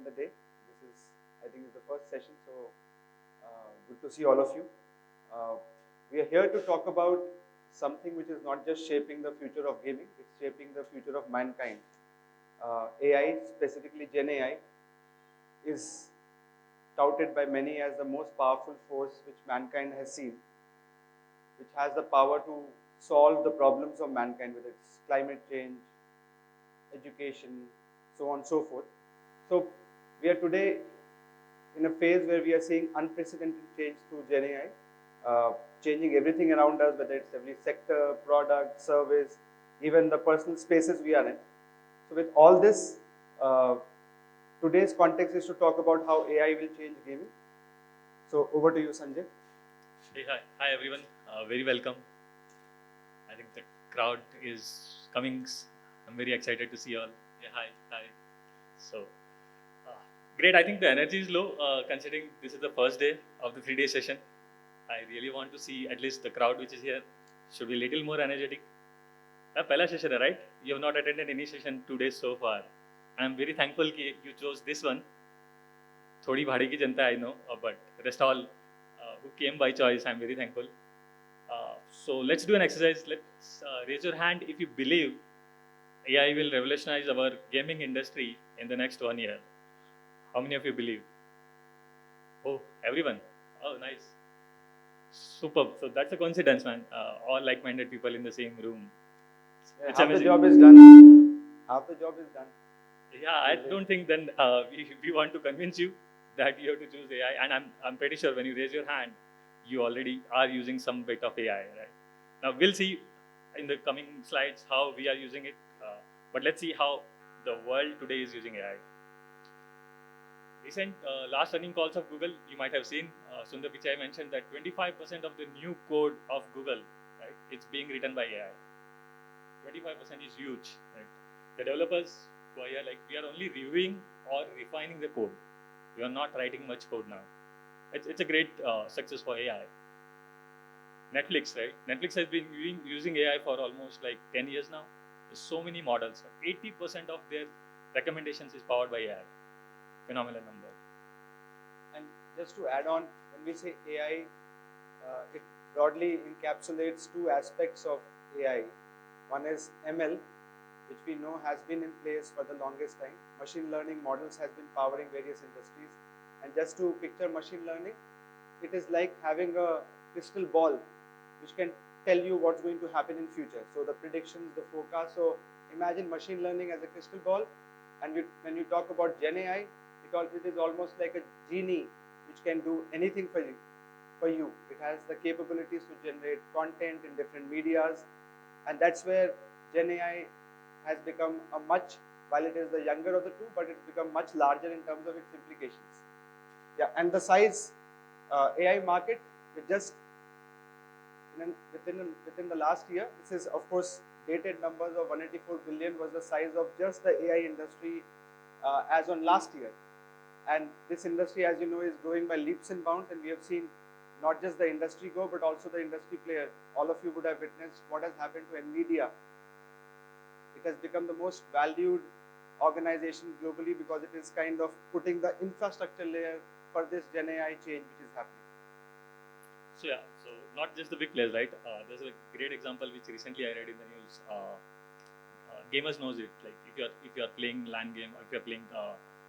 the day. This is, I think, is the first session, so good to see all of you. We are here to talk about something which is not just shaping the future of gaming, it's shaping the future of mankind. AI, specifically Gen AI, is touted by many as the most powerful force which mankind has seen, which has the power to solve the problems of mankind, whether it's climate change, education, so on and so forth. So we are today in a phase where we are seeing unprecedented change through Gen AI, changing everything around us, whether it's every sector, product, service, even the personal spaces we are in. So with all this, today's context is to talk about how AI will change gaming. So over to you, Sanjay. Hey, hi everyone. Very welcome. I think the crowd is coming. I'm very excited to see you all. Yeah, hi. So, great. I think the energy is low considering this is the first day of the 3-day session. I really want to see at least the crowd which is here should be a little more energetic. Pehla session, right? You have not attended any session 2 days so far. I'm very thankful that you chose this one. Thodi bhadi ki janta I know, but rest all who came by choice, I'm very thankful. So let's do an exercise. Let's raise your hand if you believe AI will revolutionize our gaming industry in the next 1 year. How many of you believe? Oh, everyone. Oh, nice. Superb. So that's a coincidence, man. All like-minded people in the same room. It's half amazing. The job is done. Half the job is done. Yeah, I don't think then we want to convince you that you have to choose AI. And I'm pretty sure when you raise your hand, you already are using some bit of AI, right? Now we'll see in the coming slides how we are using it. But let's see how the world today is using AI. Recent last earning calls of Google, you might have seen, Sundar Pichai mentioned that 25% of the new code of Google, right, it's being written by AI. 25% is huge, right? The developers who are here, like, we are only reviewing or refining the code. We are not writing much code now. It's a great success for AI. Netflix, right? Netflix has been using AI for almost like 10 years now. There's so many models. 80% of their recommendations is powered by AI. Phenomenal number. And just to add on, when we say AI, it broadly encapsulates two aspects of AI. One is ML, which we know has been in place for the longest time. Machine learning models has been powering various industries. And just to picture machine learning, it is like having a crystal ball which can tell you what's going to happen in future. So the predictions, the forecast. So imagine machine learning as a crystal ball. And when you talk about Gen AI, it is almost like a genie which can do anything for you. It has the capabilities to generate content in different medias. And that's where Gen AI has become while it is the younger of the two, but it's become much larger in terms of its implications. Yeah, and the size AI market, within the last year, this is of course dated numbers of 184 billion was the size of just the AI industry as on last year. And this industry, as you know, is growing by leaps and bounds, and we have seen not just the industry go, but also the industry player. All of you would have witnessed what has happened to NVIDIA. It has become the most valued organization globally because it is kind of putting the infrastructure layer for this Gen AI change which is happening. So yeah, so not just the big players, right? There's a great example which recently I read in the news. Gamers knows it. Like if you are playing LAN game, or if you are playing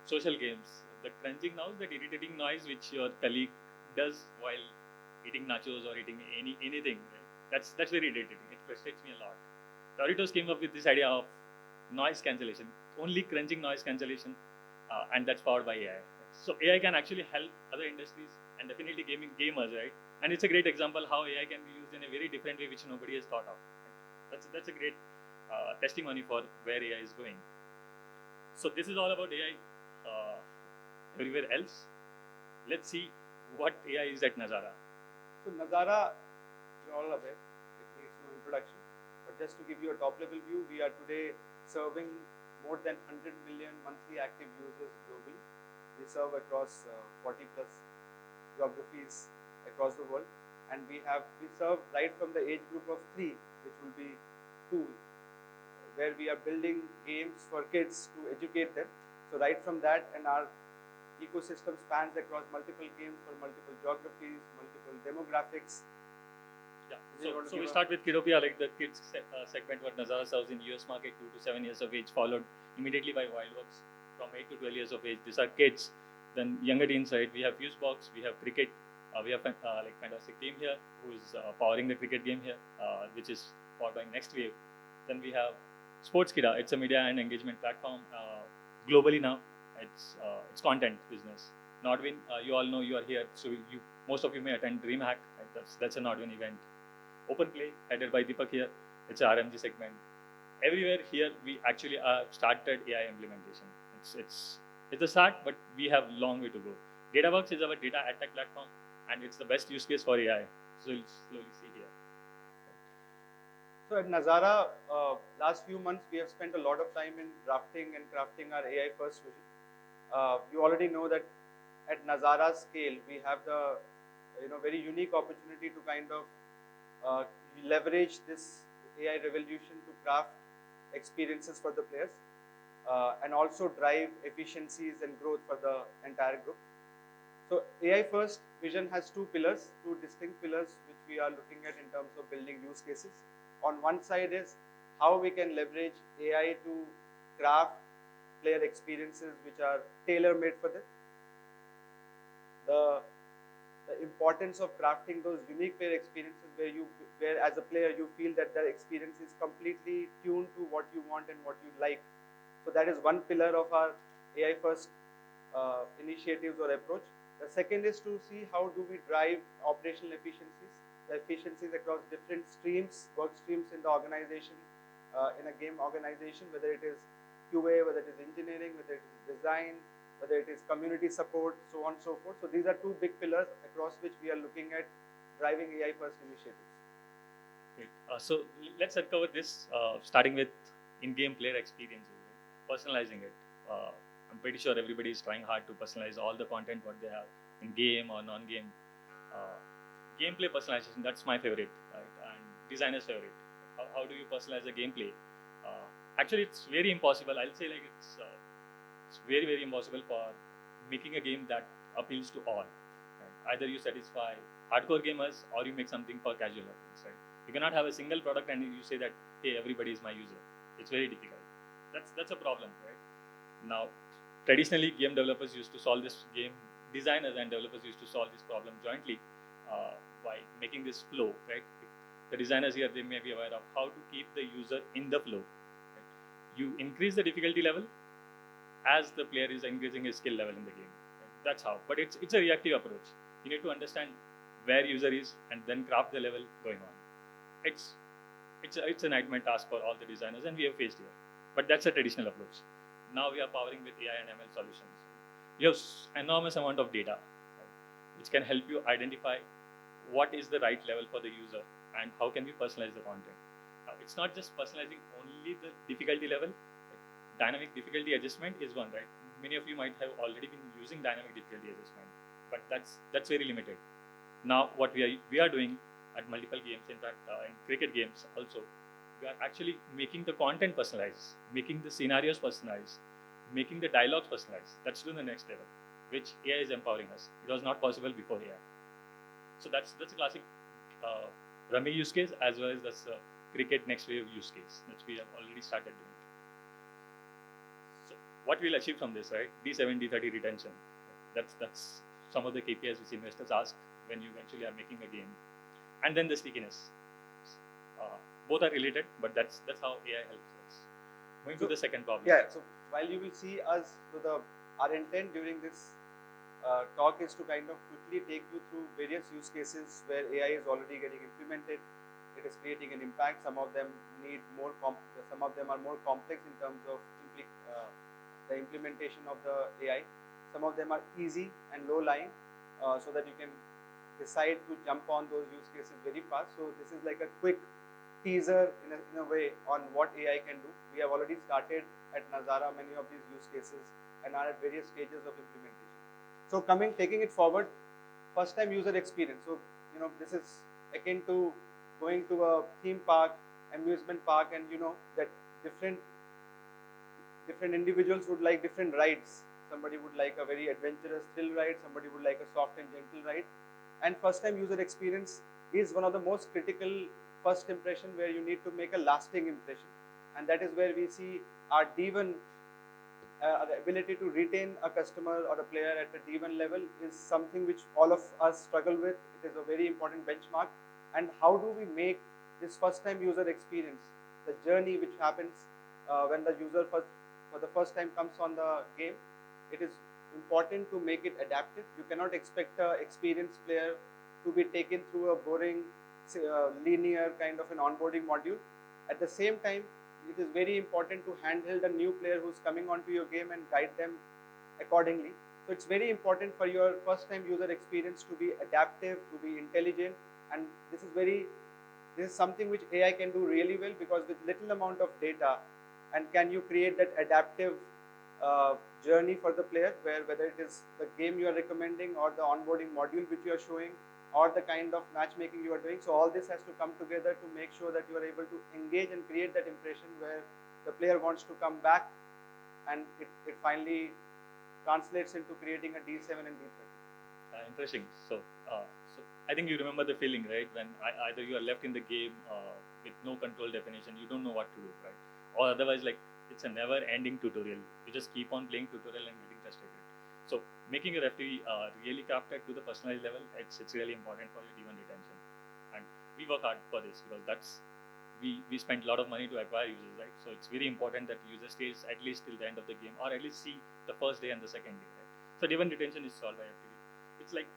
social games, the crunching noise, that irritating noise which your colleague does while eating nachos or eating anything, right? That's very irritating. It frustrates me a lot. Doritos came up with this idea of noise cancellation, only crunching noise cancellation, and that's powered by AI. So AI can actually help other industries and definitely gamers, right? And it's a great example how AI can be used in a very different way which nobody has thought of. That's a great testimony for where AI is going. So this is all about AI everywhere else. Let's see what AI is at Nazara. So Nazara, you're all aware, it needs no introduction. But just to give you a top-level view, we are today serving more than 100 million monthly active users globally. We serve across 40 plus geographies across the world, and we serve right from the age group of 3, which will be 2, where we are building games for kids to educate them. So right from that, and our ecosystem spans across multiple games for multiple geographies, multiple demographics. Yeah. So we start with Kidopia, like the kids segment what Nazara serves in US market, 2 to 7 years of age, followed immediately by Wildworks from 8 to 12 years of age. These are kids. Then younger teen side, we have Fusebox, we have cricket, we have like fantastic team here who is powering the cricket game here, which is powered by Next Wave. Then we have Sportskida. It's a media and engagement platform globally now. It's content business. Nodwin, you all know you are here, so most of you may attend DreamHack. Right? That's a Nodwin event. Open Play, headed by Deepak here. It's a RMG segment. Everywhere here, we actually started AI implementation. It's a start, but we have long way to go. DataWorks is our data ad tech platform, and it's the best use case for AI. So you'll slowly see here. So at Nazara, last few months we have spent a lot of time in drafting and crafting our AI first vision. You already know that at Nazara scale, we have the very unique opportunity to kind of leverage this AI revolution to craft experiences for the players and also drive efficiencies and growth for the entire group. So AI first vision has two distinct pillars which we are looking at in terms of building use cases. On one side is how we can leverage AI to craft player experiences which are tailor-made for them. The importance of crafting those unique player experiences where as a player you feel that the experience is completely tuned to what you want and what you like. So that is one pillar of our AI first initiatives or approach. The second is to see how do we drive operational efficiencies, the efficiencies across different streams, work streams in the organization, in a game organization, whether it is QA, whether it is engineering, whether it is design, whether it is community support, so on and so forth. So these are two big pillars across which we are looking at driving AI first initiatives. Great. So let's uncover this, starting with in-game player experiences, right? Personalizing it. I'm pretty sure everybody is trying hard to personalize all the content what they have in game or non-game. Gameplay personalization, that's my favorite, right? And designer's favorite. How do you personalize the gameplay? Actually, it's very impossible. I'll say like it's very, very impossible for making a game that appeals to all. Right? Either you satisfy hardcore gamers or you make something for casual audience. Right? You cannot have a single product and you say that, hey, everybody is my user. It's very difficult. That's a problem, right? Now, traditionally, game developers used to solve this game. Designers and developers used to solve this problem jointly by making this flow, right? The designers here, they may be aware of how to keep the user in the flow. Right? You increase the difficulty level as the player is increasing his skill level in the game. Right? That's how. But it's a reactive approach. You need to understand where user is and then craft the level going on. It's a nightmare task for all the designers, and we have faced here. But that's a traditional approach. Now we are powering with AI and ML solutions. You have enormous amount of data, right, which can help you identify what is the right level for the user and how can we personalize the content. It's not just personalizing only the difficulty level. Right? Dynamic difficulty adjustment is one, right? Many of you might have already been using dynamic difficulty adjustment, but that's very limited. Now what we are doing at multiple games, in fact, in cricket games also, we are actually making the content personalized, making the scenarios personalized, making the dialogues personalized. That's to the next level, which AI is empowering us. It was not possible before AI. So that's a classic Rummy use case, as well as that's a cricket next wave use case, which we have already started doing. So what we'll achieve from this, right? D7, D30 retention. That's some of the KPIs which investors ask when you actually are making a game. And then the stickiness. Both are related, but that's how AI helps us. Going to the second problem. Yeah, so while you will see us, our intent during this talk is to kind of quickly take you through various use cases where AI is already getting implemented. It is creating an impact. Some of them need more, some of them are more complex in terms of the implementation of the AI. Some of them are easy and low lying, so that you can decide to jump on those use cases very fast. So this is like a quick teaser in a way on what AI can do. We have already started at Nazara many of these use cases and are at various stages of implementation. So taking it forward, first time user experience. So this is akin to going to a theme park, amusement park, and that different individuals would like different rides. somebody would like a very adventurous thrill ride, somebody would like a soft and gentle ride. And first time user experience is one of the most critical first impression where you need to make a lasting impression. And that is where we see our D1, the ability to retain a customer or a player at a D1 level is something which all of us struggle with. It is a very important benchmark. And how do we make this first time user experience, the journey which happens when the user for the first time comes on the game, it is important to make it adaptive. You cannot expect an experienced player to be taken through a boring, linear kind of an onboarding module. At the same time, it is very important to handhold a new player who's coming onto your game and guide them accordingly. So it's very important for your first time user experience to be adaptive, to be intelligent, and this is something which AI can do really well, because with little amount of data, and can you create that adaptive journey for the player, where whether it is the game you are recommending or the onboarding module which you are showing or the kind of matchmaking you are doing. So all this has to come together to make sure that you are able to engage and create that impression where the player wants to come back, and it finally translates into creating a D7 and D30. Interesting. So I think you remember the feeling, right? When either you are left in the game with no control definition, you don't know what to do, right? Or otherwise, like, it's a never-ending tutorial. You just keep on playing tutorial and getting frustrated. So making your FTV really crafted to the personalized level, it's really important for your D1 retention. And we work hard for this, because we spend a lot of money to acquire users, right? So it's very important that user stays at least till the end of the game, or at least see the first day and the second day, right? So D1 retention is solved by FTV. It's like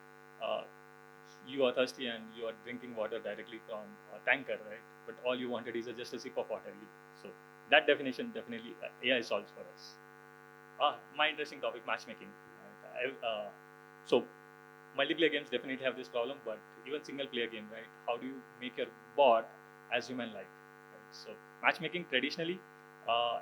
you are thirsty and you are drinking water directly from a tanker, right? But all you wanted is just a sip of water. So that definition definitely AI solves for us. My interesting topic, matchmaking. Right? So multiplayer games definitely have this problem, but even single player game, right? How do you make your bot as human-like? Right? So matchmaking traditionally,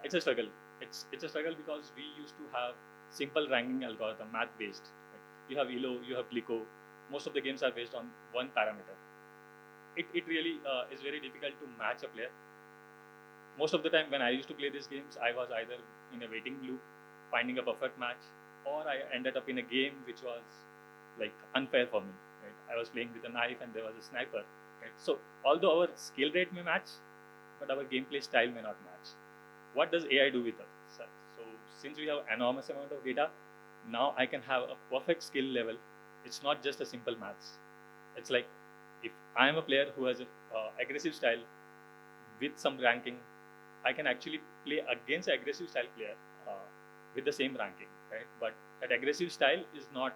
it's a struggle. It's a struggle because we used to have simple ranking algorithm, math-based. Right? You have ELO, you have Clico. Most of the games are based on one parameter. It really is very difficult to match a player. Most of the time when I used to play these games, I was either in a waiting loop, finding a perfect match, or I ended up in a game which was like unfair for me. Right? I was playing with a knife and there was a sniper. Right? So although our skill rate may match, but our gameplay style may not match. What does AI do with us? So since we have enormous amount of data, now I can have a perfect skill level. It's not just a simple maths. It's like if I am a player who has an aggressive style with some ranking, I can actually play against an aggressive style player with the same ranking, right? But that aggressive style is not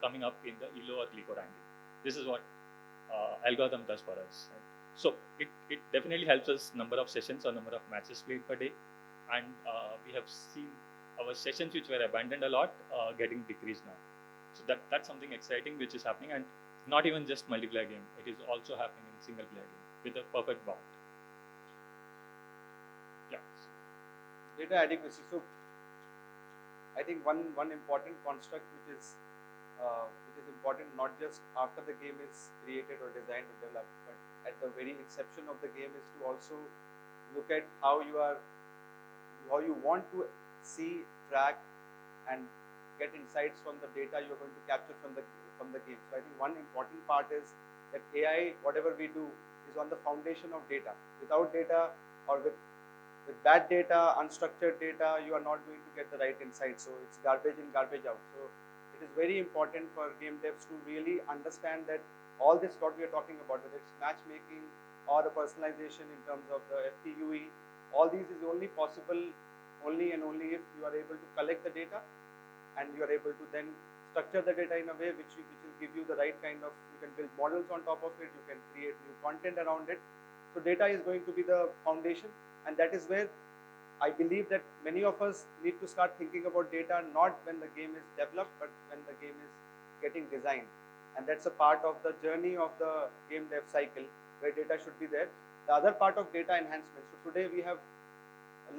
coming up in the ELO or Clico ranking. This is what algorithm does for us. Right? So it definitely helps us number of sessions or number of matches played per day, and we have seen our sessions which were abandoned a lot getting decreased now. So that's something exciting which is happening, and not even just multiplayer game. It is also happening in single player game with a perfect bot. Yeah. Data adequacy. So I think one important construct which is important not just after the game is created or designed or developed, but at the very inception of the game is to also look at how you want to see, track, and get insights from the data you're going to capture from the game. So I think one important part is that AI, whatever we do, is on the foundation of data. Without data, or with bad data, unstructured data, you are not going to get the right insights. So it's garbage in, garbage out. So it is very important for game devs to really understand that all this what we are talking about, whether it's matchmaking or the personalization in terms of the FTUE, all these is only possible only and only if you are able to collect the data, and you are able to then structure the data in a way which will give you the right kind of, you can build models on top of it, you can create new content around it. So data is going to be the foundation, and that is where I believe that many of us need to start thinking about data not when the game is developed, but when the game is getting designed. And that's a part of the journey of the game dev cycle where data should be there. The other part of data enhancement. So today we have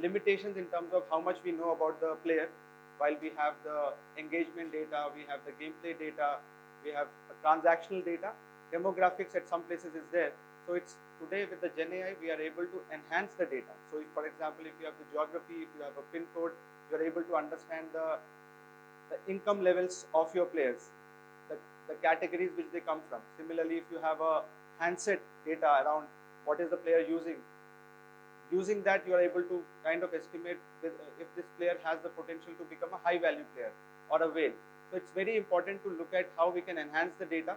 limitations in terms of how much we know about the player. While we have the engagement data, we have the gameplay data, we have transactional data, demographics at some places is there. So it's today with the Gen AI, we are able to enhance the data. So if, for example, if you have the geography, if you have a pin code, you are able to understand the the income levels of your players, the categories which they come from. Similarly, if you have a handset data around what is the player using that you are able to kind of estimate if this player has the potential to become a high value player or a whale. So it's very important to look at how we can enhance the data.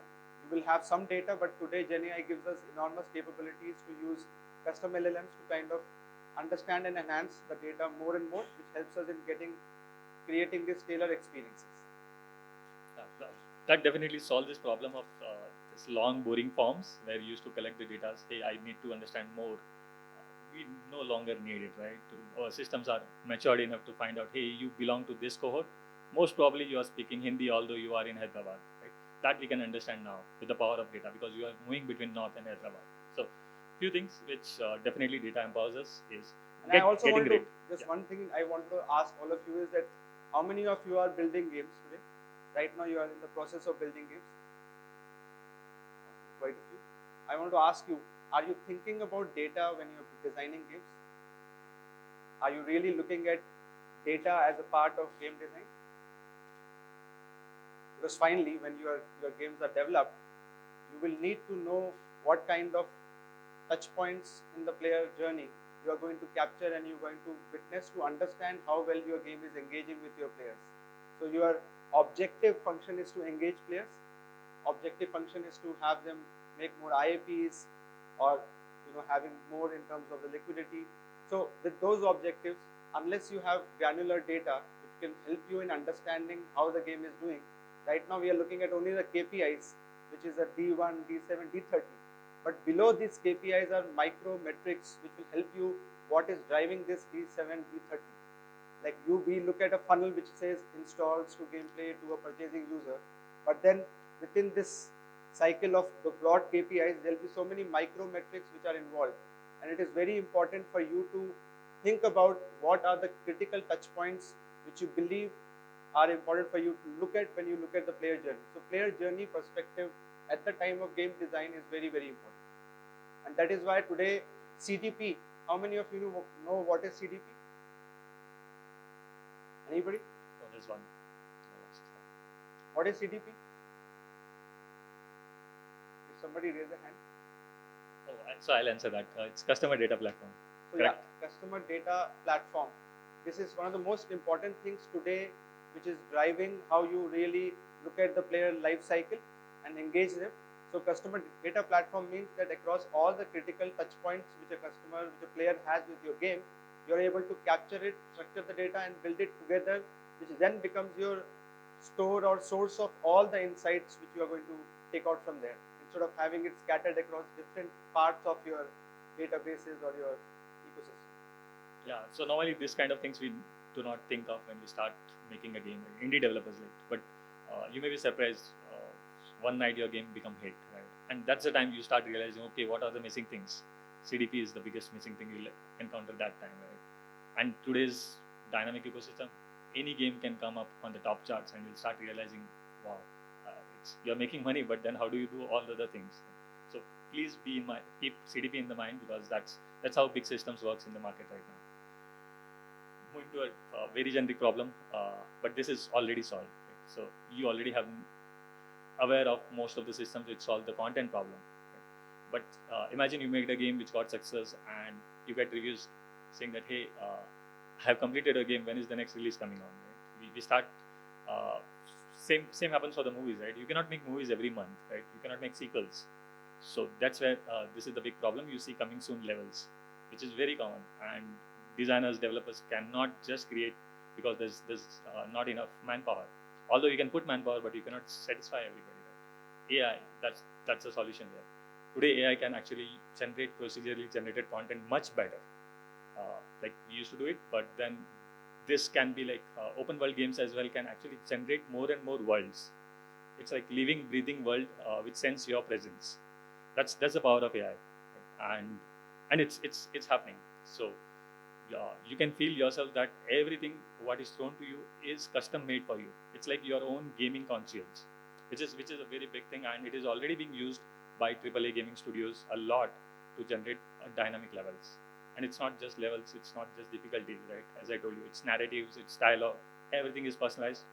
We will have some data, but today GenAI gives us enormous capabilities to use custom LLMs to kind of understand and enhance the data more and more, which helps us in creating these tailored experiences. That definitely solves this problem of this long boring forms where you used to collect the data. Hey, I need to understand more. We no longer need it, right? Our systems are matured enough to find out, hey, you belong to this cohort. Most probably you are speaking Hindi, although you are in Hyderabad, right? That we can understand now with the power of data because you are moving between North and Hyderabad. So, few things which definitely data empowers us is and I also want to, one thing I want to ask all of you is that how many of you are building games today? Right now you are in the process of building games. Quite a few. I want to ask you, are you thinking about data when you're designing games? Are you really looking at data as a part of game design? Because finally, when your games are developed, you will need to know what kind of touch points in the player journey you are going to capture and you're going to witness to understand how well your game is engaging with your players. So your objective function is to engage players. Objective function is to have them make more IAPs or having more in terms of the liquidity. So with those objectives, unless you have granular data which can help you in understanding how the game is doing, right now we are looking at only the KPIs, which is a D1, D7, D30. But below these KPIs are micro metrics which will help you what is driving this D7, D30. Like we look at a funnel which says installs to gameplay to a purchasing user, but then within this cycle of the broad KPIs, there will be so many micro metrics which are involved. And it is very important for you to think about what are the critical touch points which you believe are important for you to look at when you look at the player journey. So player journey perspective at the time of game design is very, very important. And that is why today CDP, how many of you know what is CDP? Anybody? Oh, there's one. What is CDP? If somebody raise a hand. Oh, so I'll answer that. It's customer data platform. So correct. Yeah, customer data platform. This is one of the most important things today, which is driving how you really look at the player life cycle and engage them. So customer data platform means that across all the critical touch points which a player has with your game, you're able to capture it, structure the data and build it together, which then becomes your store or source of all the insights which you are going to take out from there, instead of having it scattered across different parts of your databases or your ecosystem. Yeah, so normally this kind of things we do not think of when we start making a game, indie developers but you may be surprised, one night your game become hit, right? And that's the time you start realizing, okay, what are the missing things? CDP is the biggest missing thing you'll encounter that time, right? And today's dynamic ecosystem, any game can come up on the top charts and you'll start realizing, wow, you're making money, but then how do you do all the other things? So please keep CDP in the mind, because that's how big systems works in the market right now. Moving to a very generic problem, but this is already solved. Right? So you already have aware of most of the systems which solve the content problem. Right? But imagine you made a game which got success and you get reviews saying that, hey, I have completed a game, when is the next release coming on? Right? We start, same happens for the movies, right? You cannot make movies every month, right? You cannot make sequels. So that's where this is the big problem. You see coming soon levels, which is very common. And designers, developers cannot just create because there's not enough manpower. Although you can put manpower, but you cannot satisfy everybody. Right? AI, that's the solution there. Today, AI can actually generate procedurally generated content much better. Like we used to do it, but then this can be like open world games as well can actually generate more and more worlds. It's like living, breathing world which sense your presence. That's the power of AI, right? And it's happening. So you can feel yourself that everything what is thrown to you is custom made for you. It's like your own gaming concierge, which is a very big thing, and it is already being used by AAA gaming studios a lot to generate dynamic levels. And it's not just levels, it's not just difficulties, right? As I told you, it's narratives, it's dialogue, everything is personalized.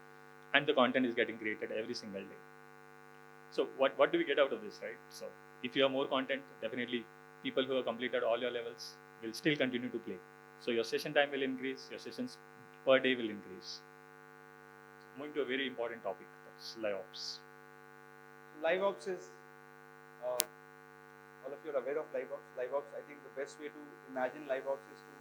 and the content is getting created every single day. So what do we get out of this, right? So if you have more content, definitely people who have completed all your levels will still continue to play. So your session time will increase, your sessions per day will increase. Moving to a very important topic, that's live ops. Live ops is, all of you are aware of live ops. Live ops, I think the best way to imagine live ops is to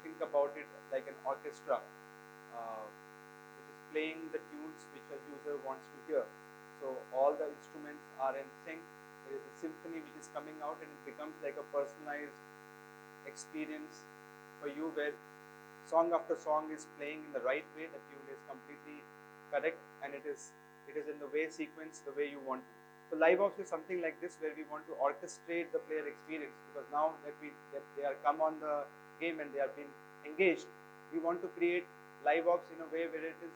think about it like an orchestra, which is playing the tunes which a user wants to hear. So all the instruments are in sync. There is a symphony which is coming out, and it becomes like a personalized experience for you, where song after song is playing in the right way. The tune is completely correct, and it is in the way sequence, the way you want to. So live ops is something like this, where we want to orchestrate the player experience, because now that they are come on the game and they are being engaged, we want to create live ops in a way where it is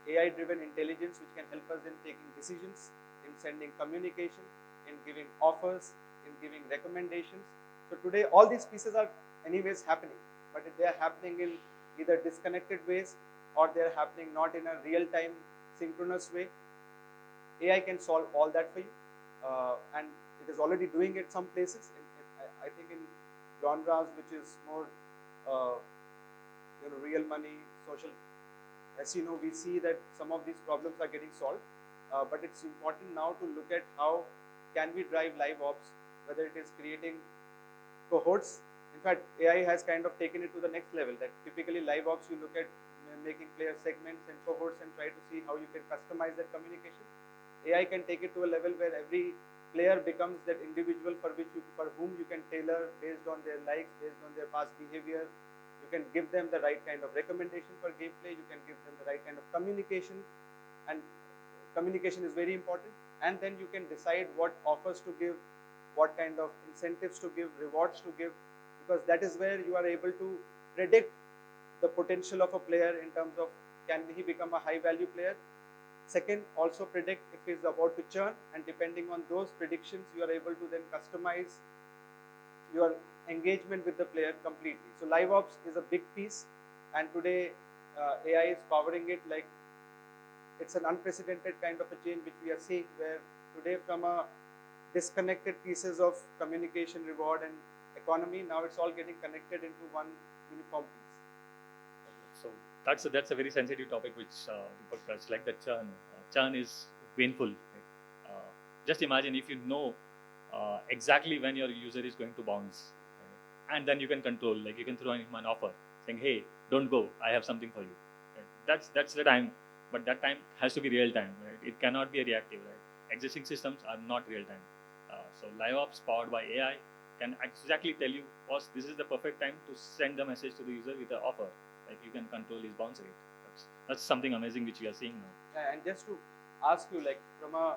AI-driven intelligence, which can help us in taking decisions, in sending communication, in giving offers, in giving recommendations. So today, all these pieces are anyways happening, but they are happening in either disconnected ways, or they are happening not in a real-time synchronous way. AI can solve all that for you, and it is already doing it some places. I think in genres which is more, real money, social. As you know, we see that some of these problems are getting solved, but it's important now to look at how can we drive live ops, whether it is creating cohorts. In fact, AI has kind of taken it to the next level, that typically live ops, you look at making player segments and cohorts and try to see how you can customize that communication. AI can take it to a level where every player becomes that individual for whom you can tailor based on their likes, based on their past behavior. You can give them the right kind of recommendation for gameplay. You can give them the right kind of communication, and communication is very important. And then you can decide what offers to give, what kind of incentives to give, rewards to give, because that is where you are able to predict the potential of a player in terms of can he become a high value player. Second, also predict if he is about to churn, and depending on those predictions, you are able to then customize your engagement with the player completely. So live ops is a big piece, and today AI is powering it like it's an unprecedented kind of a change which we are seeing, where today from a disconnected pieces of communication, reward and economy, now it's all getting connected into one uniform piece. So that's a very sensitive topic which Deepak touched, like the churn. Churn is painful. Right? Just imagine if you know exactly when your user is going to bounce, right? And then you can control, like you can throw him an offer saying, hey, don't go, I have something for you. Right? That's the time, but that time has to be real time. Right? It cannot be reactive. Right? Existing systems are not real time. So live ops powered by AI can exactly tell you, boss, this is the perfect time to send the message to the user with an offer. Like you can control his bounce rate. That's something amazing which we are seeing now. And just to ask you, like from a,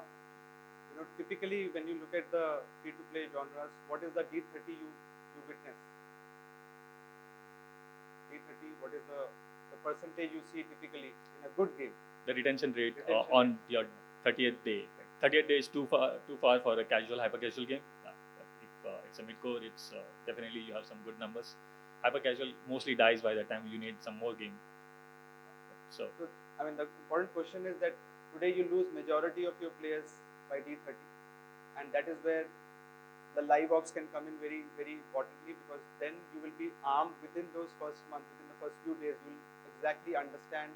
typically when you look at the free-to-play genres, what is the D30 you witness? D30, what is the percentage you see typically in a good game? The retention rate on your 30th day. 30th day is too far for a casual, hyper-casual game. If it's a mid-core, it's definitely you have some good numbers. Hyper-casual mostly dies by the time you need some more game. So I mean, the important question is that today you lose majority of your players by D30, and that is where the live ops can come in very, very importantly, because then you will be armed within those first month, within the first few days, you will exactly understand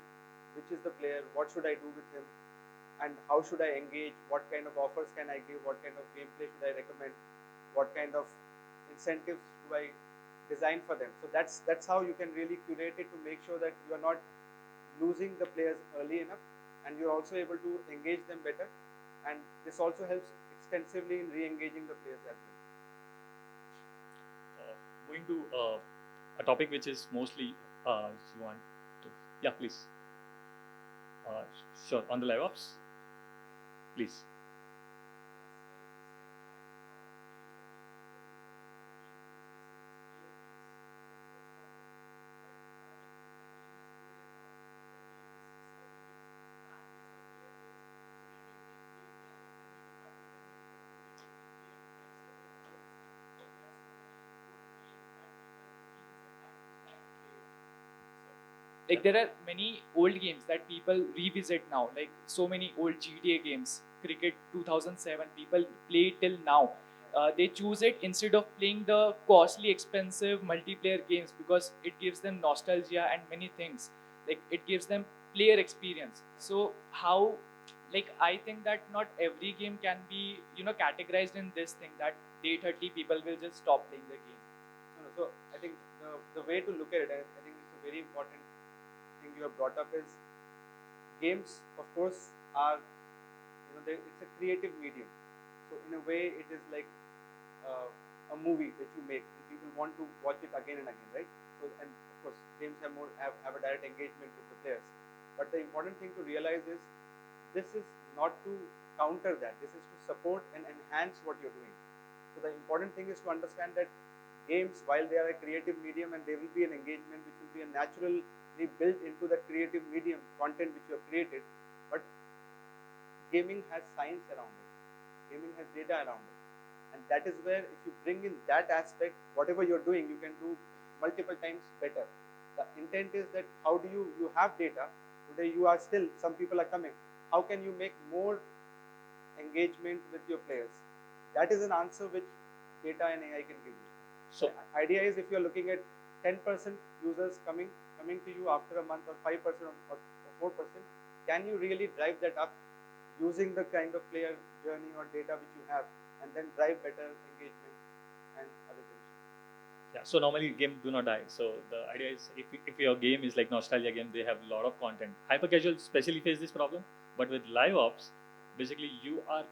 which is the player, what should I do with him, and how should I engage, what kind of offers can I give, what kind of gameplay should I recommend, what kind of incentives do I design for them. So that's how you can really curate it to make sure that you are not losing the players early enough, and you're also able to engage them better, and this also helps extensively in re-engaging the players as well. Moving to a topic which is mostly, if you want to, yeah, please. Sure, on the live ops, please. Like there are many old games that people revisit now, like so many old GTA games, Cricket 2007, people play it till now. They choose it instead of playing the costly, expensive multiplayer games because it gives them nostalgia and many things. Like it gives them player experience. So how, like I think that not every game can be categorized in this thing that day 30 people will just stop playing the game. No, no, so I think the way to look at it, I think it's a very important thing you have brought up is games, of course, are it's a creative medium. So in a way, it is like a movie that you make, and people want to watch it again and again, right? So and of course, games have a direct engagement with the players. But the important thing to realize is this is not to counter that. This is to support and enhance what you're doing. So the important thing is to understand that games, while they are a creative medium and there will be an engagement which will be a naturally built into that creative medium content which you have created, but gaming has science around it. Gaming has data around it. And that is where if you bring in that aspect, whatever you're doing, you can do multiple times better. The intent is that how do you have data, today you are still, some people are coming, how can you make more engagement with your players? That is an answer which data and AI can give you. So the idea is if you're looking at 10% users coming to you after a month, or 5% or 4%, can you really drive that up using the kind of player journey or data which you have, and then drive better engagement and other things? Yeah, so normally game do not die. So the idea is if your game is like nostalgia game, they have a lot of content. Hyper casual especially face this problem, but with live ops, basically you are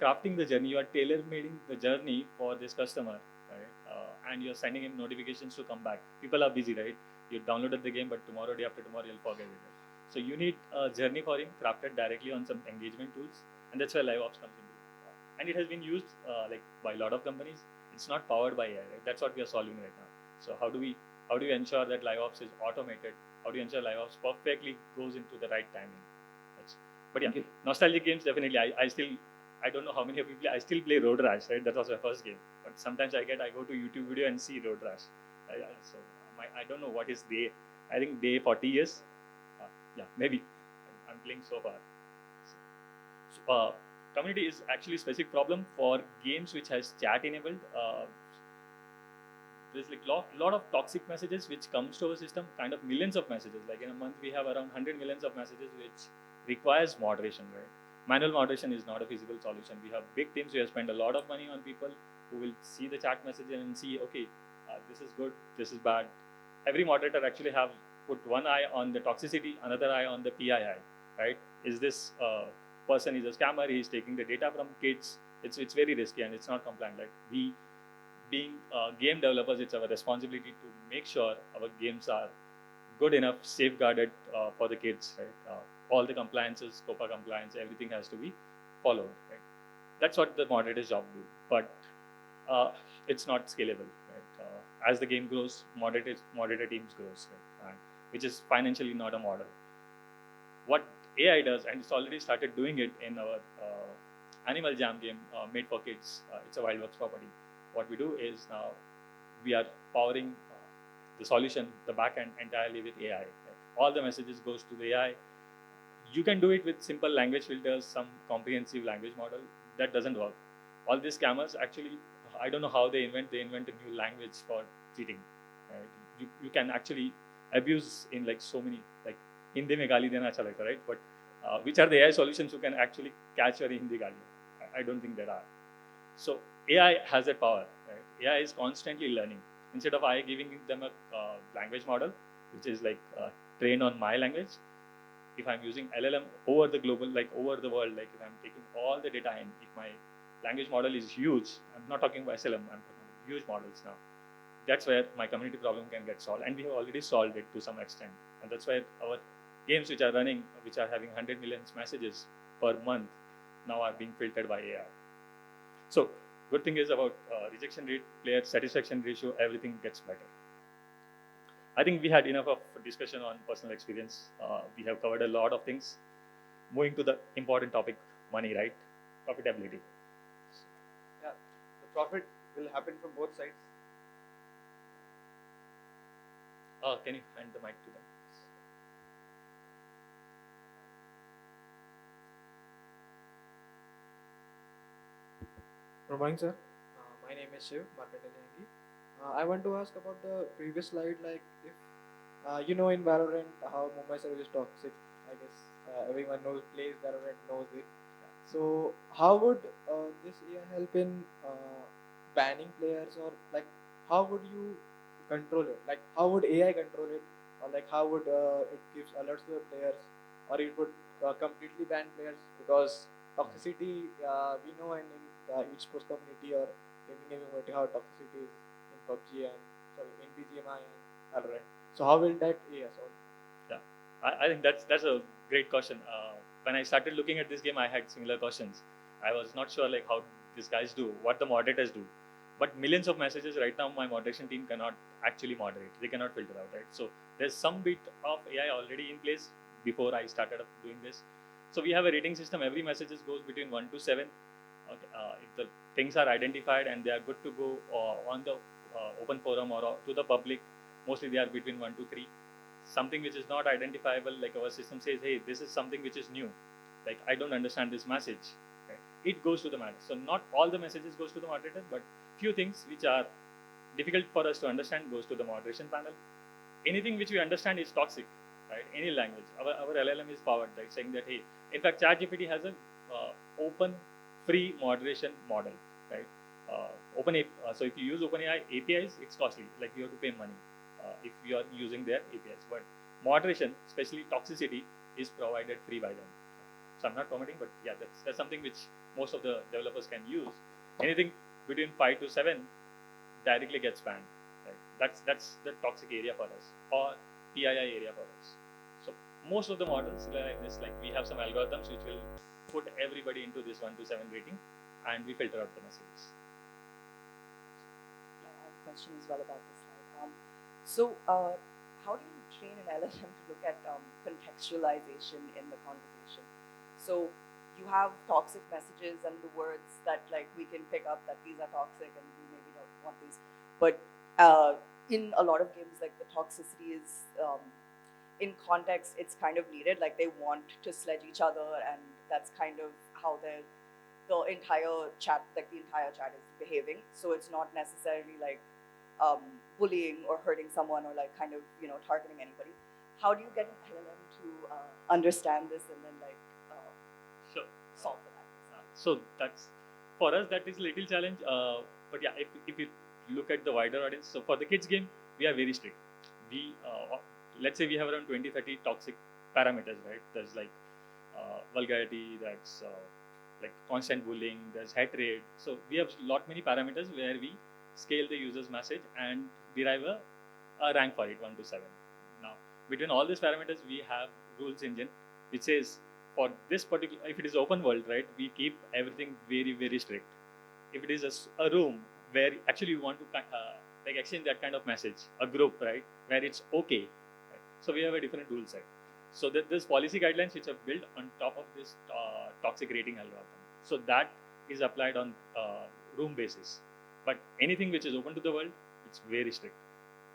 crafting the journey, you are tailor-making the journey for this customer, right? And you're sending him notifications to come back. People are busy, right? You downloaded the game, but tomorrow, day after tomorrow, you'll forget it. So you need a journey for him crafted directly on some engagement tools, and that's where live ops comes into. And it has been used like by a lot of companies. It's not powered by AI, right? That's what we are solving right now. So how do you ensure that live ops is automated? How do you ensure live ops perfectly goes into the right timing? But yeah, nostalgic games definitely. I don't know how many of you play. I still play Road Rash, right? That was my first game. But sometimes I go to YouTube video and see Road Rash. So I don't know what is day. I think day 40 years. Yeah, maybe. I'm playing so far. So, community is actually a specific problem for games which has chat enabled. There's like lot of toxic messages which comes to our system, kind of millions of messages. Like in a month we have around 100 millions of messages which requires moderation, right? Manual moderation is not a feasible solution. We have big teams. We have spent a lot of money on people who will see the chat message and see, okay, this is good, this is bad. Every moderator actually have put one eye on the toxicity, another eye on the PII, right? Is this person is a scammer? He's taking the data from kids. It's very risky and it's not compliant. Like we, being game developers, it's our responsibility to make sure our games are good enough, safeguarded for the kids, right? All the compliances, COPA compliance, everything has to be followed, right? That's what the moderator's job do, but it's not scalable, right? As the game grows, moderator teams grows, right? Which is financially not a model. What AI does, and it's already started doing it in our Animal Jam game made for kids. It's a WildWorks property. What we do is now we are powering the solution, the backend entirely with AI. Right? All the messages goes to the AI. You can do it with simple language filters, some comprehensive language model. That doesn't work. All these scammers actually, I don't know how they invent a new language for cheating. Right? You can actually abuse in like so many, like Hindi mein gali dena acha lagta, right? But which are the AI solutions who can actually catch your Hindi gali? I don't think there are. So AI has that power. Right? AI is constantly learning. Instead of I giving them a language model, which is like trained on my language, if I'm using LLM over the global, like over the world, like if I'm taking all the data in, if my language model is huge, I'm not talking about SLM, I'm talking about huge models now. That's where my community problem can get solved. And we have already solved it to some extent. And that's why our games which are running, which are having 100 million messages per month, now are being filtered by AI. So good thing is about rejection rate, player satisfaction ratio, everything gets better. I think we had enough of discussion on personal experience. We have covered a lot of things. Moving to the important topic, money, right? Profitability. Yeah, the profit will happen from both sides. Can you hand the mic to them? Good morning, sir. My name is Shiv Markandajangi. I want to ask about the previous slide, like if in Valorant how Mumbai service is toxic. I guess everyone knows plays Valorant knows it. So how would this AI help in banning players, or like how would you control it? Like how would AI control it, or like how would it gives alerts to the players, or it would completely ban players because toxicity we know in each sports community or gaming community how toxicity is in PUBG and sorry in BGMI and Valorant. So how will that AI solve? Yeah, I think that's a great question. When I started looking at this game, I had similar questions. I was not sure like how these guys do, what the moderators do. But millions of messages right now, my moderation team cannot actually moderate. They cannot filter out, right? So there's some bit of AI already in place before I started doing this. So we have a rating system. Every message goes between 1 to 7. Okay, if the things are identified and they are good to go on the open forum or to the public, mostly they are between 1 to 3. Something which is not identifiable, like our system says, hey, this is something which is new. Like I don't understand this message. Right? It goes to the moderator. So not all the messages goes to the moderator, but few things which are difficult for us to understand goes to the moderation panel. Anything which we understand is toxic, right? Any language. Our LLM is powered, right? Saying that, hey, in fact, ChatGPT has an open, free moderation model, right? So if you use OpenAI APIs, it's costly. Like you have to pay money if you are using their APIs. But moderation, especially toxicity, is provided free by them. So I'm not promoting, but yeah, that's something which most of the developers can use. Anything between 5 to 7 directly gets banned. Right? That's the toxic area for us, or PII area for us. So most of the models like this, like we have some algorithms which will put everybody into this 1 to 7 rating, and we filter out the messages. I have a question as well about this slide. How do you train an LLM to look at contextualization in the conversation? So you have toxic messages and the words that like we can pick up that these are toxic and we maybe don't want these. But in a lot of games, like the toxicity is in context, it's kind of needed. Like they want to sledge each other, and that's kind of how the entire chat, like the entire chat is behaving. So it's not necessarily like bullying or hurting someone or like kind of targeting anybody. How do you get an LLM to understand this and then like Sure. solve for that? So that's for us that is a little challenge. But yeah, if you look at the wider audience, so for the kids game, we are very strict. We let's say we have around 20-30 toxic parameters, right? There's like vulgarity, that's like constant bullying, there's hatred. So we have many parameters where we scale the user's message and derive a rank for it, 1 to 7. Now between all these parameters, we have rules engine which says for this particular, if it is open world, right, we keep everything very, very strict. If it is a room where actually you want to like exchange that kind of message, a group, right, where it's okay, right? So we have a different rule set. So that there's policy guidelines which are built on top of this toxic rating algorithm. So that is applied on room basis. But anything which is open to the world, it's very strict,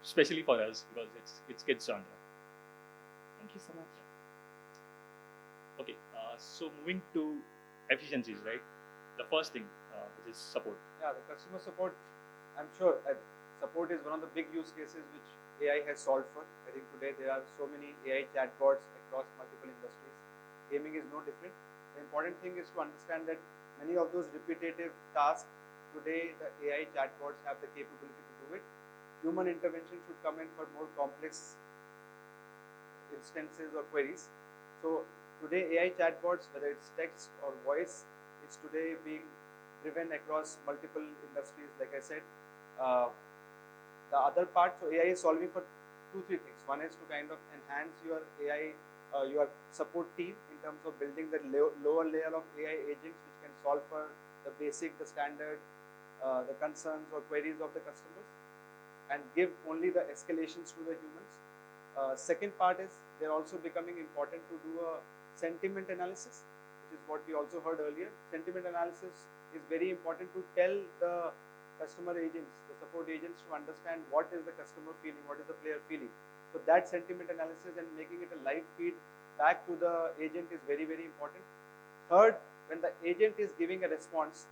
especially for us because it's kids genre. Thank you so much. Okay, so moving to efficiencies, right? The first thing, which is support. Yeah, the customer support, I'm sure support is one of the big use cases which AI has solved for. I think today there are so many AI chatbots across multiple industries. Gaming is no different. The important thing is to understand that many of those repetitive tasks, today the AI chatbots have the capability to do it. Human intervention should come in for more complex instances or queries. So today AI chatbots, whether it's text or voice, is today being driven across multiple industries. Like I said, the other part, so AI is solving for 2-3 things. One is to kind of enhance your AI, your support team in terms of building the lower layer of AI agents which can solve for the basic, the standard, the concerns or queries of the customers, and give only the escalations to the humans. Second part is they're also becoming important to do a sentiment analysis, which is what we also heard earlier. Sentiment analysis is very important to tell the customer agents, the support agents, to understand what is the customer feeling, what is the player feeling. So that sentiment analysis and making it a live feed back to the agent is very, very important. Third, when the agent is giving a response,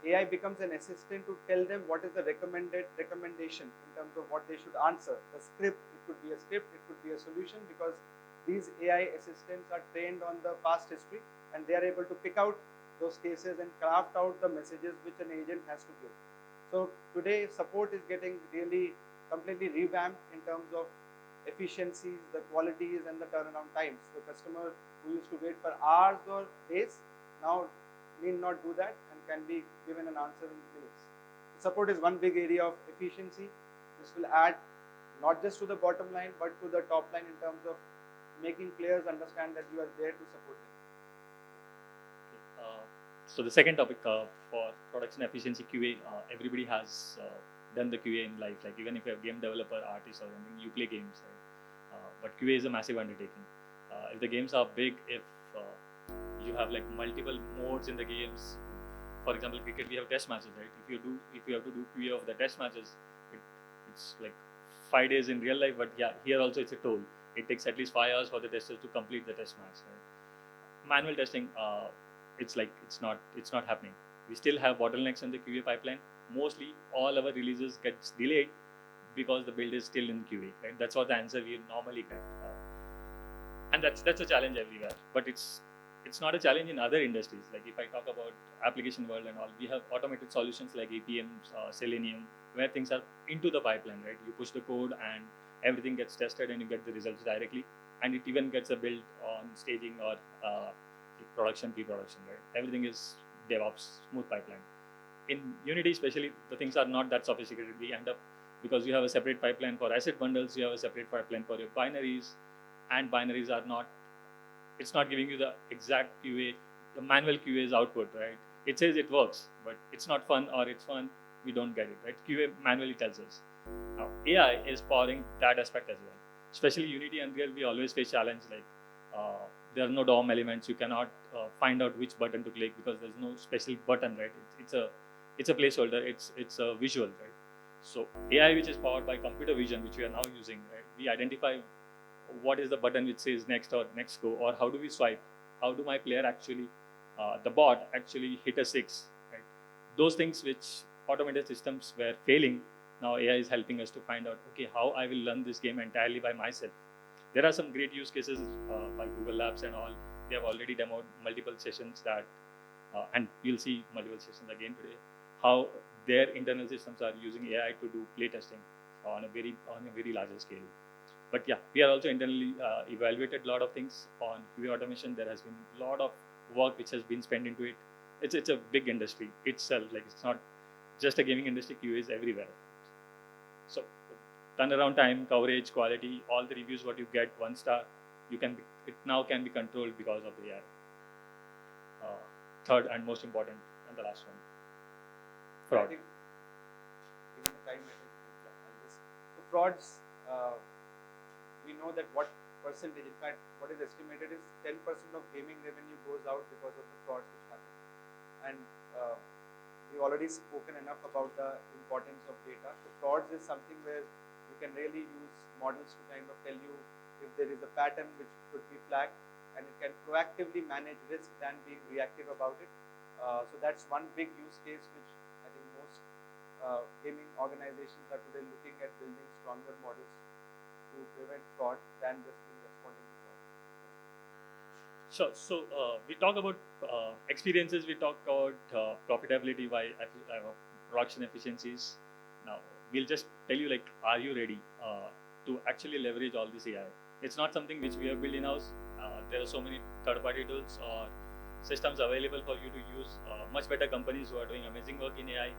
AI becomes an assistant to tell them what is the recommendation in terms of what they should answer. The script, it could be a script, it could be a solution, because these AI assistants are trained on the past history and they are able to pick out those cases and craft out the messages which an agent has to give. So today support is getting really completely revamped in terms of efficiencies, the qualities and the turnaround times. The customer who used to wait for hours or days now need not do that and can be given an answer in minutes. Support is one big area of efficiency. This will add not just to the bottom line but to the top line in terms of making players understand that you are there to support them. So the second topic for production efficiency QA, everybody has done the QA in life. Like even if you're a game developer, artist, or anything, you play games, right? But QA is a massive undertaking. If the games are big, if you have like multiple modes in the games, for example, cricket, we have test matches, right? If you have to do QA of the test matches, it's like 5 days in real life. But yeah, here also it's a toll. It takes at least 5 hours for the testers to complete the test match, right? Manual testing, it's not happening. We still have bottlenecks in the QA pipeline. Mostly all our releases gets delayed because the build is still in QA, right? That's what the answer we normally get, and that's a challenge everywhere. But it's not a challenge in other industries. Like if I talk about application world and all, we have automated solutions like APMs, Selenium, where things are into the pipeline, right? You push the code and everything gets tested and you get the results directly, and it even gets a build on staging or production, pre-production, right? Everything is DevOps, smooth pipeline. In Unity especially, the things are not that sophisticated. We end up, because you have a separate pipeline for asset bundles, you have a separate pipeline for your binaries, and binaries are not, it's not giving you the exact QA, the manual QA's output, right? It says it works, but it's not fun, or it's fun, we don't get it, right? QA manually tells us. Now, AI is powering that aspect as well. Especially Unity and Unreal, we always face challenge like there are no DOM elements. You cannot find out which button to click because there's no special button, right? It's a placeholder. It's a visual, right? So AI, which is powered by computer vision, which we are now using, right? We identify what is the button which says next or next go, or how do we swipe? How do my player actually, the bot actually hit a 6, right? Those things which automated systems were failing, now AI is helping us to find out, okay, how I will learn this game entirely by myself. There are some great use cases by Google Labs and all. They have already demoed multiple sessions that, and you'll see multiple sessions again today, how their internal systems are using AI to do play testing on a very larger scale. But yeah, we are also internally evaluated a lot of things on QA automation. There has been a lot of work which has been spent into it. It's a big industry itself. Like it's not just a gaming industry. QA is everywhere. So turnaround time, coverage, quality, all the reviews what you get 1 star, it now can be controlled because of the AI. Third and most important, and the last one, fraud. I think, given the time, I think so frauds. We know that what percentage, in fact, what is estimated is 10% of gaming revenue goes out because of the frauds which happen. And we've already spoken enough about the importance of data. So frauds is something where you can really use models to kind of tell you if there is a pattern which could be flagged, and it can proactively manage risk than being reactive about it. So that's one big use case which I think most gaming organizations are today looking at, building stronger models to prevent fraud than just responding to fraud. Sure. So we talk about experiences, we talk about profitability by production efficiencies. Now, we'll just tell you, like, are you ready to actually leverage all this AI? It's not something which we have built in-house. There are so many third-party tools or systems available for you to use. Much better companies who are doing amazing work in AI,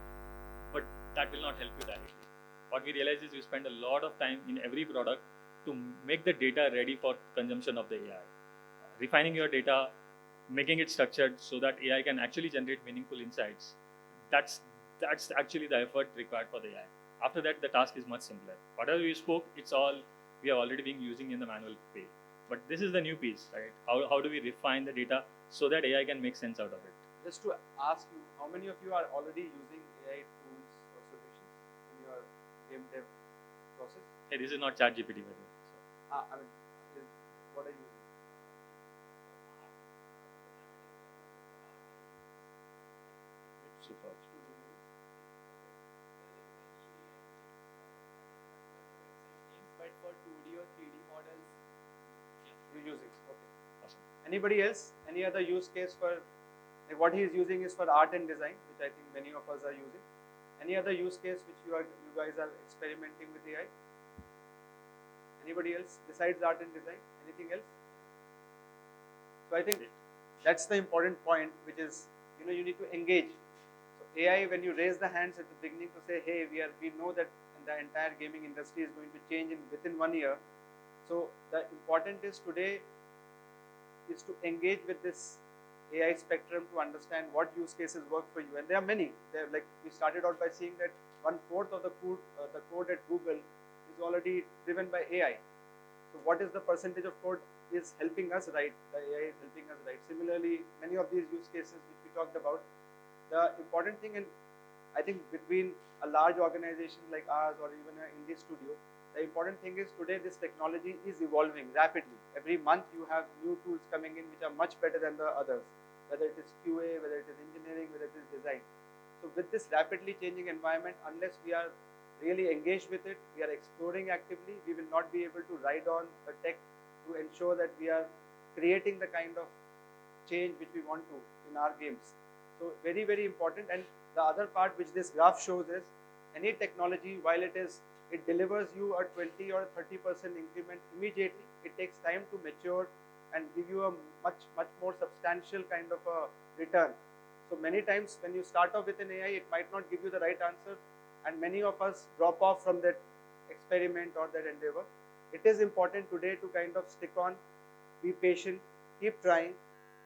but that will not help you directly. What we realize is we spend a lot of time in every product to make the data ready for consumption of the AI. Refining your data, making it structured so that AI can actually generate meaningful insights. That's actually the effort required for the AI. After that, the task is much simpler. Whatever we spoke, it's all we have already been using in the manual way. But this is the new piece, right? How do we refine the data so that AI can make sense out of it? Just to ask you, how many of you are already using AI tools or solutions in your game dev process? Hey, this is not ChatGPT, by the way. I mean, what are you using? Super. for 2D or 3D models. You're using. Okay. Awesome. Anybody else? Any other use case for what he is using is for art and design, which I think many of us are using. Any other use case which you guys are experimenting with AI? Anybody else besides art and design? Anything else? So I think that's the important point, which is you need to engage. So AI, when you raise the hands at the beginning to say, hey, we know that the entire gaming industry is going to change within 1 year. So the important is today is to engage with this AI spectrum to understand what use cases work for you, and there are many. Like we started out by seeing that 1/4 of the code at Google is already driven by AI. So what is the percentage of code is helping us write? The AI is helping us write. Similarly, many of these use cases which we talked about, the important thing, and I think between a large organization like ours or even an indie studio, the important thing is today this technology is evolving rapidly. Every month you have new tools coming in which are much better than the others, whether it is QA, whether it is engineering, whether it is design. So with this rapidly changing environment, unless we are really engaged with it, we are exploring actively, we will not be able to ride on the tech to ensure that we are creating the kind of change which we want to in our games. So very, very important. And the other part which this graph shows is any technology, while it delivers you a 20 or 30% increment immediately, it takes time to mature and give you a much more substantial kind of a return. So many times when you start off with an AI, it might not give you the right answer, and many of us drop off from that experiment or that endeavor. It is important today to kind of stick on, be patient, keep trying,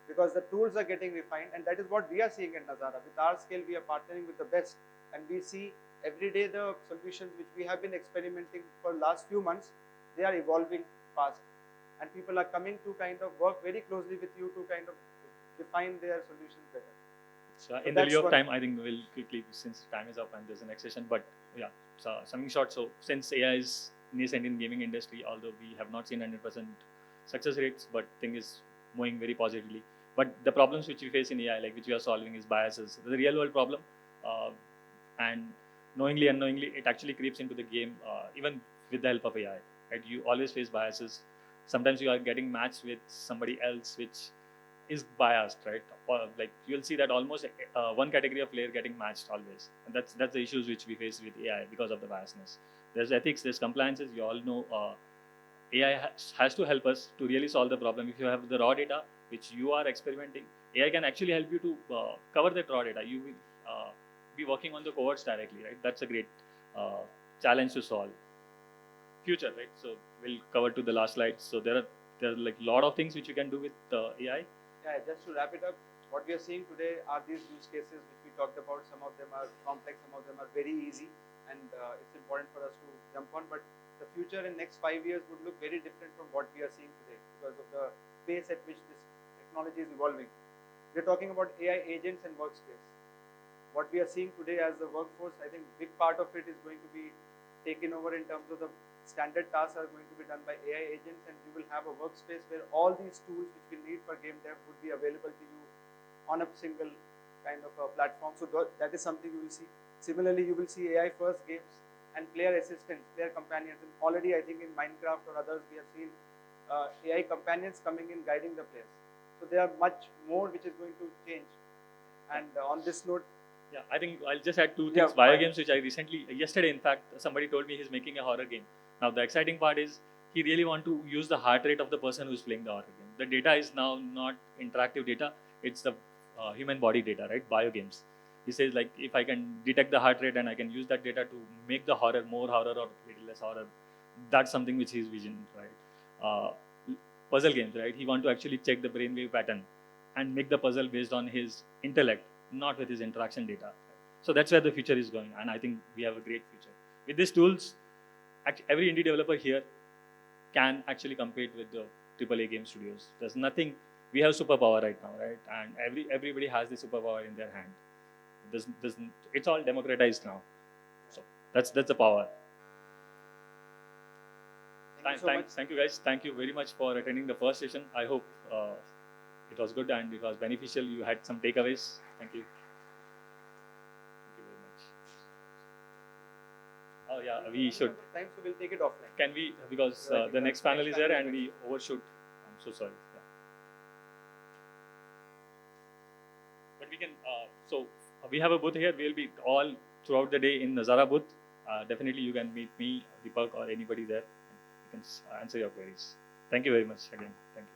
because the tools are getting refined, and that is what we are seeing at Nazara. With our scale, we are partnering with the best, and we see every day the solutions which we have been experimenting for last few months, they are evolving fast, and people are coming to kind of work very closely with you to kind of define their solutions better. So in the lieu of time, I think we'll quickly, since time is up and there's a next session, but yeah, so something short. So since AI is nascent in gaming industry, although we have not seen 100% success rates, but thing is moving very positively. But the problems which we face in AI, like which we are solving, is biases. The real world problem, and knowingly, unknowingly, it actually creeps into the game, even with the help of AI. Right? You always face biases. Sometimes you are getting matched with somebody else which is biased, right? Or like you'll see that almost one category of player getting matched always. And that's the issues which we face with AI because of the biasness. There's ethics, there's compliances. You all know AI has to help us to really solve the problem. If you have the raw data which you are experimenting, AI can actually help you to cover that raw data. You will be working on the cohorts directly, right? That's a great challenge to solve. Future, right? So we'll cover to the last slide. So there are like a lot of things which you can do with AI. Yeah, just to wrap it up, what we are seeing today are these use cases which we talked about. Some of them are complex, some of them are very easy, and it's important for us to jump on. But the future in next 5 years would look very different from what we are seeing today because of the pace at which this technology is evolving. We're talking about AI agents and workspace. What we are seeing today as the workforce, I think big part of it is going to be taken over in terms of the standard tasks are going to be done by AI agents, and you will have a workspace where all these tools which we need for game dev would be available to you on a single kind of a platform. So that is something you will see. Similarly, you will see AI first games and player assistants, player companions, and already I think in Minecraft or others we have seen AI companions coming in guiding the players. So there are much more which is going to change. And on this note, yeah, I think I'll just add two things. Biogames, which I yesterday in fact, somebody told me he's making a horror game. Now the exciting part is he really want to use the heart rate of the person who's playing the horror game. The data is now not interactive data; it's the human body data, right? Biogames. He says like if I can detect the heart rate and I can use that data to make the horror more horror or little less horror, that's something which his vision, right? Puzzle games, right? He want to actually check the brainwave pattern and make the puzzle based on his intellect, not with his interaction data. So that's where the future is going, and I think we have a great future. With these tools, every indie developer here can actually compete with the AAA game studios. There's nothing, we have superpower right now, right? And everybody has the superpower in their hand. It's all democratized now. So that's the power. Thank you guys. Thank you very much for attending the first session. I hope it was good and it was beneficial. You had some takeaways. Thank you. Thank you very much. Oh yeah, we should. Time, so we'll take it offline. Can we? Because I think the the next panel next is there panel and is we overshoot. I'm so sorry. Yeah. But we can. So we have a booth here. We'll be all throughout the day in Nazara booth. Definitely, you can meet me, Deepak, or anybody there. You can answer your queries. Thank you very much again. Thank you.